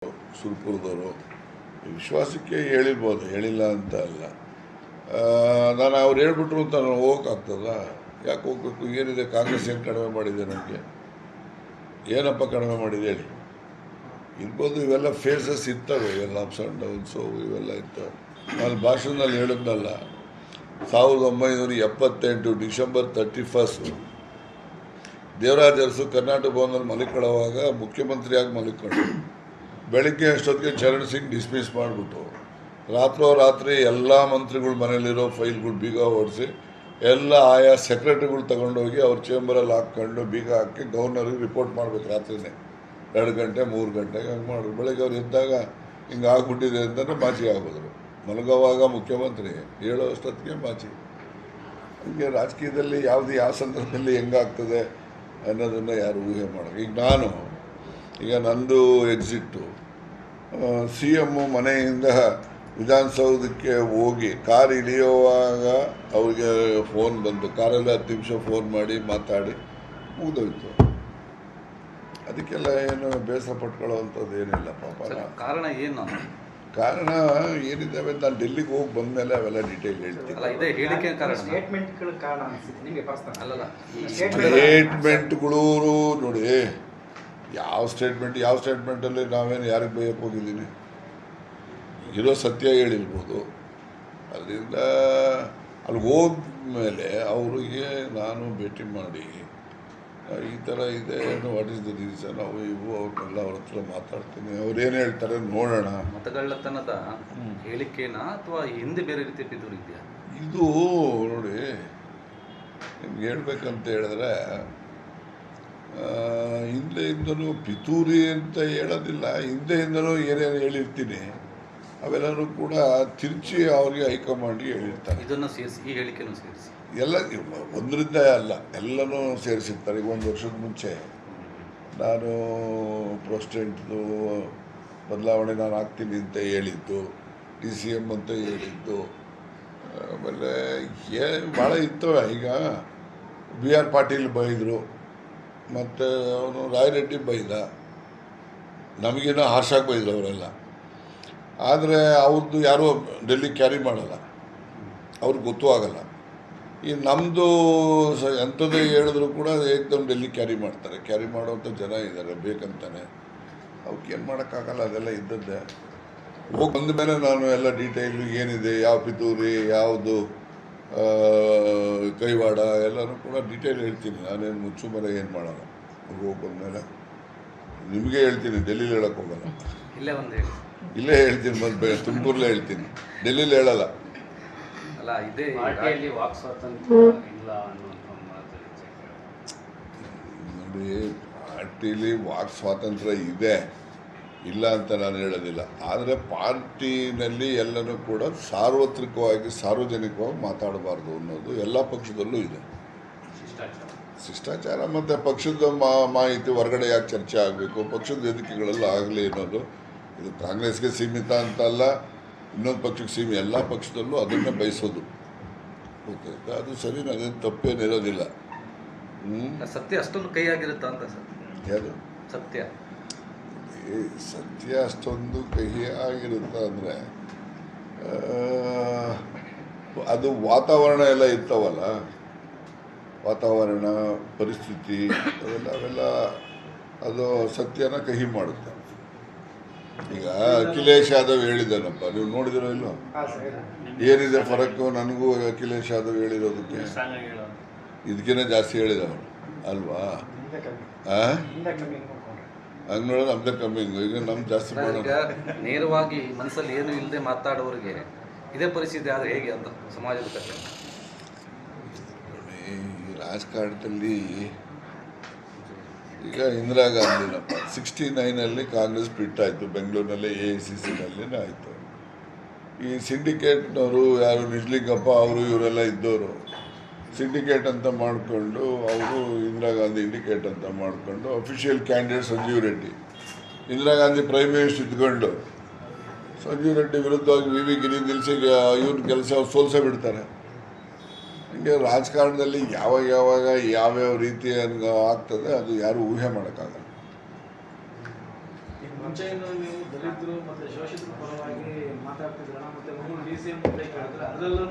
ಸುರ್ಪುರದವರು ವಿಶ್ವಾಸಕ್ಕೆ ಹೇಳಿರ್ಬೋದು, ಹೇಳಿಲ್ಲ ಅಂತ ಅಲ್ಲ. ನಾನು ಅವ್ರು ಹೇಳ್ಬಿಟ್ರು ಅಂತ ನಾನು ಹೋಗೋಕ್ಕಾಗ್ತದ? ಯಾಕೆ ಹೋಗ್ಬೇಕು? ಏನಿದೆ? ಕಾಂಗ್ರೆಸ್ ಏನು ಕಡಿಮೆ ಮಾಡಿದೆ? ನನಗೆ ಏನಪ್ಪ ಕಡಿಮೆ ಮಾಡಿದೆ ಹೇಳಿ? ಇರ್ಬೋದು, ಇವೆಲ್ಲ ಫೇಸಸ್ ಇರ್ತವೆ, ಇವೆಲ್ಲ ಅಪ್ಸ್ ಆ್ಯಂಡ್ ಡೌನ್ಸು ಇವೆಲ್ಲ ಇರ್ತವೆ. ನಾನು ಭಾಷಣದಲ್ಲಿ ಹೇಳಿದ್ನಲ್ಲ, 1978 ಡಿಸೆಂಬರ್ 31 ದೇವರಾಜ ಅರಸು ಕರ್ನಾಟಕ ಭವನದಲ್ಲಿ ಮಲಿಕೊಳ್ಳುವಾಗ ಮುಖ್ಯಮಂತ್ರಿಯಾಗಿ ಮಲಿಕೊಂಡು ಬೆಳಗ್ಗೆ ಅಷ್ಟೊತ್ತಿಗೆ ಚರಣ್ ಸಿಂಗ್ ಡಿಸ್ಮಿಸ್ ಮಾಡಿಬಿಟ್ಟು ರಾತ್ರೋರಾತ್ರಿ ಎಲ್ಲ ಮಂತ್ರಿಗಳ ಮನೇಲಿರೋ ಫೈಲ್ಗಳು ಬೀಗ ಹೊಡಿಸಿ ಎಲ್ಲ ಆಯಾ ಸೆಕ್ರೆಟರಿಗಳು ತಗೊಂಡೋಗಿ ಅವ್ರ ಚೇಂಬರಲ್ಲಿ ಹಾಕ್ಕೊಂಡು ಬೀಗ ಹಾಕಿ ಗವರ್ನರಿಗೆ ರಿಪೋರ್ಟ್ ಮಾಡಬೇಕು. ರಾತ್ರಿನೇ 2 ಗಂಟೆ 3 ಗಂಟೆಗೆ ಹಂಗೆ ಮಾಡಿದ್ರು. ಬೆಳಗ್ಗೆ ಅವ್ರು ಎದ್ದಾಗ ಹಿಂಗೆ ಆಗ್ಬಿಟ್ಟಿದೆ ಅಂತಂದರೆ ಮಾಚಿ ಆಗೋದ್ರು. ಮಲಗೋವಾಗ ಮುಖ್ಯಮಂತ್ರಿ ಹೇಳೋ ಅಷ್ಟೊತ್ತಿಗೆ ಮಾಚಿ. ಹೀಗೆ ರಾಜಕೀಯದಲ್ಲಿ ಯಾವ ಸಂದರ್ಭದಲ್ಲಿ ಹೆಂಗಾಗ್ತದೆ ಅನ್ನೋದನ್ನು ಯಾರು ಊಹೆ ಮಾಡೋದು. ಈಗ ನಂದು ಎಕ್ಸಿಟ್ಟು CM ಮನೆಯಿಂದ ವಿಧಾನಸೌಧಕ್ಕೆ ಹೋಗಿ ಕಾರ್ ಇಳಿಯುವಾಗ ಅವ್ರಿಗೆ ಫೋನ್ ಬಂತು. ಕಾರಲ್ಲಿ 10 ನಿಮಿಷ ಫೋನ್ ಮಾಡಿ ಮಾತಾಡಿ ಮುಗಿದೋಯ್ತು. ಅದಕ್ಕೆಲ್ಲ ಏನು ಬೇಸರ ಪಟ್ಕೊಳ್ಳೋವಂಥದ್ದು ಏನಿಲ್ಲ. ಪಾಪ ಕಾರಣ ಏನು? ಕಾರಣ ಏನಿದ್ದಾವೆ ನಾನು ಡೆಲ್ಲಿಗೆ ಹೋಗಿ ಬಂದಮೇಲೆ ಅವೆಲ್ಲ ಡೀಟೇಲ್ ಹೇಳ್ತೀನಿ. ಸ್ಟೇಟ್ಮೆಂಟ್ಗಳು ನೋಡಿ, ಯಾವ ಸ್ಟೇಟ್ಮೆಂಟಲ್ಲಿ ನಾವೇನು ಯಾರಿಗೆ ಬೈಯಕ್ಕೆ ಹೋಗಿದ್ದೀನಿ? ಇರೋ ಸತ್ಯ ಹೇಳಿರ್ಬೋದು. ಅದರಿಂದ ಅಲ್ಲಿ ಹೋದ್ಮೇಲೆ ಅವ್ರಿಗೆ ನಾನು ಭೇಟಿ ಮಾಡಿ ಈ ಥರ ಇದೆ, ವಾಟ್ ಈಸ್ ದ ರೀಸನ್, ಇವು ಅವ್ರನ್ನೆಲ್ಲ ಅವ್ರ ಹತ್ರ ಮಾತಾಡ್ತೀನಿ. ಅವ್ರೇನು ಹೇಳ್ತಾರೆ ನೋಡೋಣ. ಮತಗಳ್ಳತನದ ಹೇಳಿಕೆನಾ ಅಥವಾ ಹಿಂದೆ ಬೇರೆ ರೀತಿ ಬಿದ್ದು ಇದೆಯಾ? ಇದು ನೋಡಿ, ನಿಮ್ಗೆ ಹೇಳ್ಬೇಕಂತ ಹೇಳಿದ್ರೆ ಹಿಂದೆಯಿಂದನೂ ಪಿತೂರಿ ಅಂತ ಹೇಳೋದಿಲ್ಲ, ಹಿಂದೆಯಿಂದನೂ ಏನೇನು ಹೇಳಿರ್ತೀನಿ ಅವೆಲ್ಲರೂ ಕೂಡ ತಿರುಚಿ ಅವ್ರಿಗೆ ಹೈಕಮಾಂಡ್ಗೆ ಹೇಳಿರ್ತಾರೆ. ಇದನ್ನು ಸೇರಿಸಿ, ಈ ಹೇಳಿಕೆನೂ ಸೇರಿಸಿ ಎಲ್ಲ ಒಂದರಿಂದ ಅಲ್ಲ, ಎಲ್ಲನೂ ಸೇರಿಸಿರ್ತಾರೆ. ಈಗ 1 ವರ್ಷದ ಮುಂಚೆ ನಾನು ಪ್ರೆಸಿಡೆಂಟ್ದು ಬದಲಾವಣೆ ನಾನು ಆಗ್ತೀನಿ ಅಂತ ಹೇಳಿದ್ದು, DCM ಅಂತ ಹೇಳಿದ್ದು, ಆಮೇಲೆ ಭಾಳ ಇರ್ತವೆ. ಈಗ BR ಪಾಟೀಲ್ ಬೈದರು, ಮತ್ತು ಅವನು ರಾಯರೆಡ್ಡಿ ಬೈದ, ನಮಗೇನೋ ಹಾರ್ಷಾಗಿ ಬೈದರು ಅವರೆಲ್ಲ. ಆದರೆ ಅವ್ರದ್ದು ಯಾರೂ ಡೆಲ್ಲಿ ಕ್ಯಾರಿ ಮಾಡಲ್ಲ, ಅವ್ರಿಗೆ ಗೊತ್ತೂ ಆಗಲ್ಲ. ಈ ನಮ್ಮದು ಎಂಥದ್ದೇ ಹೇಳಿದ್ರು ಕೂಡ ಏಕದಮ್ ಡೆಲ್ಲಿ ಕ್ಯಾರಿ ಮಾಡ್ತಾರೆ. ಕ್ಯಾರಿ ಮಾಡೋವಂಥ ಜನ ಇದ್ದಾರೆ ಬೇಕಂತಾನೆ. ಅವಕ್ಕೇನು ಮಾಡೋಕ್ಕಾಗಲ್ಲ, ಅದೆಲ್ಲ ಇದ್ದದ್ದೇ. ಹೋಗಿ ಬಂದ ಮೇಲೆ ನಾನು ಎಲ್ಲ ಡೀಟೇಲು ಏನಿದೆ, ಯಾವ ಪಿತೂರಿ, ಯಾವುದು ಕೈವಾಡ ಎಲ್ಲನೂ ಕೂಡ ಡೀಟೇಲ್ ಹೇಳ್ತೀನಿ. ನಾನೇನು ಮುಚ್ಚುಮರೆ ಏನು ಮಾಡೋಲ್ಲ. ಹೋಗಿ ಬಂದಮೇಲೆ ನಿಮಗೆ ಹೇಳ್ತೀನಿ, ಡೆಲ್ಲಿಲಿ ಹೇಳೋಕ್ಕೆ ಹೋಗಲ್ಲ. ಇಲ್ಲೇ ಹೇಳ್ತೀನಿ, ಮತ್ತೆ ತುಮಕೂರಲ್ಲೇ ಹೇಳ್ತೀನಿ, ಡೆಲ್ಲಿಲಿ ಹೇಳಲ್ಲ. ನೋಡಿ, ಪಾರ್ಟಿಲಿ ವಾಕ್ ಸ್ವಾತಂತ್ರ್ಯ ಇದೆ, ಇಲ್ಲ ಅಂತ ನಾನು ಹೇಳೋದಿಲ್ಲ. ಆದರೆ ಪಾರ್ಟಿನಲ್ಲಿ ಎಲ್ಲನೂ ಕೂಡ ಸಾರ್ವತ್ರಿಕವಾಗಿ ಸಾರ್ವಜನಿಕವಾಗಿ ಮಾತಾಡಬಾರ್ದು ಅನ್ನೋದು ಎಲ್ಲ ಪಕ್ಷದಲ್ಲೂ ಇದೆ. ಶಿಷ್ಟಾಚಾರ ಮತ್ತು ಪಕ್ಷದ ಮಾಹಿತಿ ಹೊರಗಡೆ ಯಾಕೆ ಚರ್ಚೆ ಆಗಬೇಕು, ಪಕ್ಷದ ವೇದಿಕೆಗಳೆಲ್ಲ ಆಗಲಿ ಅನ್ನೋದು. ಇದು ಕಾಂಗ್ರೆಸ್ಗೆ ಸೀಮಿತ ಅಂತಲ್ಲ, ಇನ್ನೊಂದು ಪಕ್ಷಕ್ಕೆ ಸೀಮಿತ, ಎಲ್ಲ ಪಕ್ಷದಲ್ಲೂ ಅದನ್ನೇ ಬಯಸೋದು. ಗೊತ್ತಾಯ್ತಾ? ಅದು ಸರಿ, ಅದೇನು ತಪ್ಪೇನಿರೋದಿಲ್ಲ. ಸತ್ಯ ಅಷ್ಟೊಂದು ಕೈ ಆಗಿರುತ್ತಾ ಅಂತ ಸರ್? ಯಾವುದು ಸತ್ಯ ಅಷ್ಟೊಂದು ಕಹಿ ಆಗಿರುತ್ತ ಅಂದರೆ ಅದು ವಾತಾವರಣ ಎಲ್ಲ ಇರ್ತಾವಲ್ಲ, ವಾತಾವರಣ ಪರಿಸ್ಥಿತಿ ಅವೆಲ್ಲ ಅದು ಸತ್ಯನ ಕಹಿ ಮಾಡುತ್ತೆ. ಈಗ ಅಖಿಲೇಶ್ ಯಾದವ್ ಹೇಳಿದ್ದಾನಪ್ಪ, ನೀವು ನೋಡಿದಿರೋ ಇಲ್ಲೋ? ಏನಿದೆ ಫರಕ್ಕು ನನಗೂ ಅಖಿಲೇಶ್ ಯಾದವ್ ಹೇಳಿರೋದಕ್ಕೆ? ಇದಕ್ಕಿಂತ ಜಾಸ್ತಿ ಹೇಳಿದವನು ಅಲ್ವಾ? ಹಂಗೆ ನೋಡೋದು ನಮ್ದೇ ಕಮ್ಮಿ. ಈಗ ನಮ್ಗೆ ಜಾಸ್ತಿ ಮಾಡೋಣ. ನೇರವಾಗಿ ಮನಸ್ಸಲ್ಲಿ ಏನು ಇಲ್ಲದೆ ಮಾತಾಡೋರಿಗೆ ಇದೇ ಪರಿಸ್ಥಿತಿ ಆದರೆ ಹೇಗೆ ಅಂತ ಸಮಾಜದ ಕಥೆ. ಈ ರಾಜಕಾರಣದಲ್ಲಿ ಈಗ ಇಂದಿರಾ ಗಾಂಧಿನಪ್ಪ 69ನಲ್ಲಿ ಕಾಂಗ್ರೆಸ್ ಬಿಟ್ಟಾಯಿತು, ಬೆಂಗಳೂರಿನಲ್ಲೇ AICCನಲ್ಲಿ ಆಯಿತು. ಈ ಸಿಂಡಿಕೇಟ್ನವರು ಯಾರು ನಿಜ್ಲಿಂಗಪ್ಪ ಅವರು ಇವರೆಲ್ಲ ಇದ್ದವರು ಸಿಂಡಿಕೇಟ್ ಅಂತ ಮಾಡಿಕೊಂಡು ಅವರು ಇಂದಿರಾ ಗಾಂಧಿ ಇಂಡಿಕೇಟ್ ಅಂತ ಮಾಡಿಕೊಂಡು official candidate Sanjeev Reddy, Indira Gandhi prime minister ಇದ್ಕೊಂಡು ಸಂಜೀವ್ ರೆಡ್ಡಿ ವಿರುದ್ಧವಾಗಿ VV ಗಿರಿ ನಿಲ್ಲಿಸಿ ಇವ್ರ ಕೆಲಸ ಸೋಲ್ಸೇ ಬಿಡ್ತಾರೆ. ಹೀಗೆ ರಾಜಕಾರಣದಲ್ಲಿ ಯಾವ್ಯಾವ ರೀತಿ ಆಗ್ತದೆ ಅದು ಯಾರು ಊಹೆ ಮಾಡೋಕ್ಕಾಗಲ್ಲ. ಮುಂಚೆಯಿಂದ ನೀವು ದಲಿತರು ಮತ್ತು ಶೋಷಿತರ ಪರವಾಗಿ ಮಾತಾಡ್ತಿದ್ರಣ ಮತ್ತು ಡಿ ಸಿ ಎಂ ಮುಂದೆ ಕೇಳಿದ್ರೆ ಅದರಲ್ಲೂ